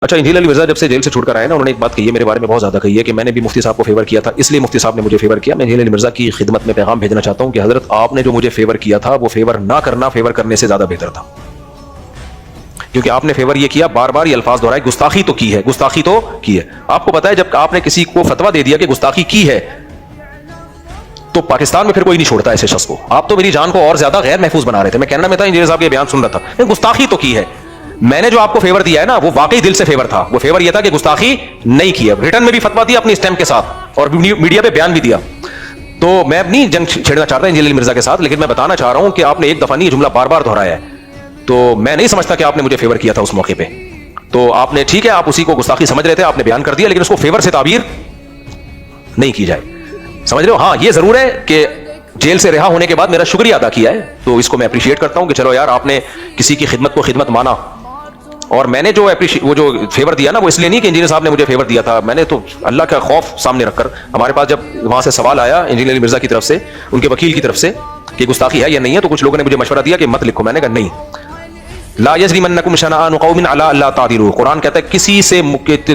اچھا، انجیل علی مرزا جب سے جیل سے چھوٹ کر آئے نا، انہوں نے ایک بات کہی ہے میرے بارے میں بہت زیادہ کہی ہے کہ میں نے بھی مفتی صاحب کو فیور کیا تھا، اس لیے مفتی صاحب نے مجھے فیور کیا. میں انجیل علی مرزا کی خدمت میں پیغام بھیجنا چاہتا ہوں کہ حضرت آپ نے جو مجھے فیور کیا تھا وہ فیور نہ کرنا فیور کرنے سے زیادہ بہتر تھا، کیونکہ آپ نے فیور یہ کیا، بار بار یہ الفاظ دہرائے، گستاخی تو کی ہے، گستاخی تو کی ہے. آپ کو پتا ہے جب آپ نے کسی کو فتویٰ دے دیا کہ گستاخی کی ہے تو پاکستان میں پھر کوئی نہیں چھوڑتا ایسے شخص کو. آپ تو میری جان کو اور زیادہ غیر محفوظ بنا رہے تھے. میں کینیڈا میں تھا، انجینئر صاحب کے بیان سن رہا تھا، گستاخی تو کی ہے. میں نے جو آپ کو فیور دیا ہے نا وہ واقعی دل سے فیور تھا. وہ فیور یہ تھا کہ گستاخی نہیں کی ہے. ریٹرن میں بھی فتویٰ دیا اپنی اسٹیمپ کے ساتھ اور میڈیا پہ بیان بھی دیا. تو میں نہیں جنگ چھیڑنا چاہتا انجیل علی مرزا کے ساتھ، لیکن میں بتانا چاہ رہا ہوں کہ آپ نے ایک دفعہ نہیں یہ جملہ بار بار دہرایا ہے. تو میں نہیں سمجھتا کہ آپ نے مجھے فیور کیا تھا اس موقع پہ. تو آپ نے ٹھیک ہے، آپ اسی کو گستاخی سمجھ رہے تھے، آپ نے بیان کر دیا، لیکن اس کو فیور سے تعبیر نہیں کی جائے. سمجھ رہے ہو؟ ہاں یہ ضرور ہے کہ جیل سے رہا ہونے کے بعد میرا شکریہ ادا کیا ہے، تو اس کو میں اپریشیٹ کرتا ہوں کہ چلو یار آپ نے کسی کی خدمت کو خدمت مانا. اور میں نے جو وہ جو فیور دیا نا وہ اس لیے نہیں کہ انجینئر صاحب نے مجھے فیور دیا تھا. میں نے تو اللہ کا خوف سامنے رکھ کر، ہمارے پاس جب وہاں سے سوال آیا انجینئر علی مرزا کی طرف سے، ان کے وکیل کی طرف سے، کہ گستاخی ہے یا نہیں ہے، تو کچھ لوگوں نے مجھے مشورہ دیا کہ مت لکھو. میں نے کہا نہیں، لا یجرمنکم شنآن قوم علی الا تعدلوا. قرآن کہتا ہے کسی سے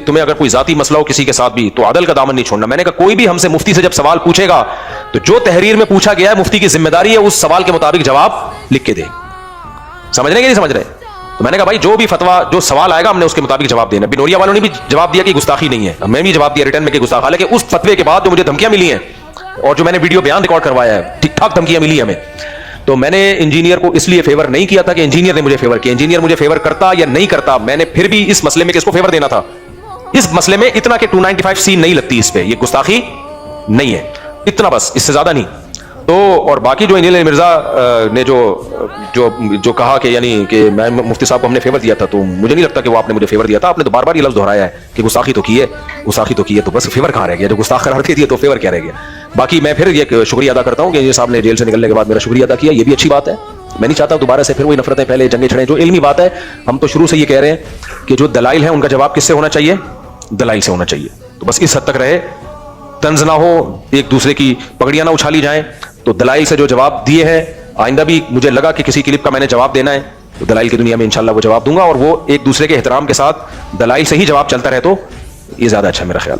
تمہیں اگر کوئی ذاتی مسئلہ ہو کسی کے ساتھ بھی تو عدل کا دامن نہیں چھوڑنا. میں نے کہا کوئی بھی ہم سے مفتی سے جب سوال پوچھے گا تو جو تحریر میں پوچھا گیا ہے مفتی کی ذمہ داری ہے اس سوال کے مطابق جواب لکھ کے دے. سمجھ رہے کہ نہیں سمجھ رہے؟ تو میں نے کہا بھائی جو بھی فتویٰ جو سوال آئے گا ہم نے اس کے مطابق جواب دینا. بنوریا والوں نے بھی جواب دیا کہ گستاخی نہیں ہے، میں بھی جواب دیا ریٹرن میں کہ گستاخ. حالانکہ اس فتوے کے بعد جو مجھے دھمکیاں ملی ہیں اور جو میں نے ویڈیو بیان ریکارڈ کروایا ہے، ٹھیک ٹھاک دھمکیاں ملی ہمیں. تو میں نے انجینئر کو اس لیے فیور نہیں کیا تھا کہ انجینئر نے مجھے فیور کیا. انجینئر مجھے فیور کرتا یا نہیں کرتا، میں نے پھر بھی اس مسئلے میں کس کو فیور دینا تھا، اس مسئلے میں اتنا کہ 295C نہیں لگتی اس پہ، یہ گستاخی نہیں ہے، اتنا بس، اس سے زیادہ نہیں. تو اور باقی جو انجینئر مرزا نے جو کہا کہ یعنی کہ میں مفتی صاحب کو ہم نے فیور دیا تھا، تو مجھے نہیں لگتا کہ وہ آپ نے مجھے فیور دیا تھا. آپ نے تو بار بار یہ لفظ دہرایا ہے کہ گستاخی تو کی ہے، گستاخی تو کی ہے، تو بس فیور کہاں رہ گیا؟ جو گستاخ قرار دے دیا تو فیور کیا رہ گیا؟ باقی میں پھر یہ شکریہ ادا کرتا ہوں کہ یہ صاحب نے جیل سے نکلنے کے بعد میرا شکریہ ادا کیا، یہ بھی اچھی بات ہے. میں نہیں چاہتا دوبارہ سے پھر وہی نفرتیں پھیلے، جنگیں چھڑیں. جو علمی بات ہے ہم تو شروع سے یہ کہہ رہے ہیں کہ جو دلائل ہیں ان کا جواب کس سے ہونا چاہیے؟ دلائل سے ہونا چاہیے. تو بس اس حد تک رہے، طنز نہ ہو، ایک دوسرے کی پگڑیاں نہ اچھالی جائیں. تو دلائل سے جو جواب دیے ہیں، آئندہ بھی مجھے لگا کہ کسی کلپ کا میں نے جواب دینا ہے تو دلائل کی دنیا میں انشاءاللہ وہ جواب دوں گا، اور وہ ایک دوسرے کے احترام کے ساتھ دلائل سے ہی جواب چلتا رہے تو یہ زیادہ اچھا ہے میرا خیال.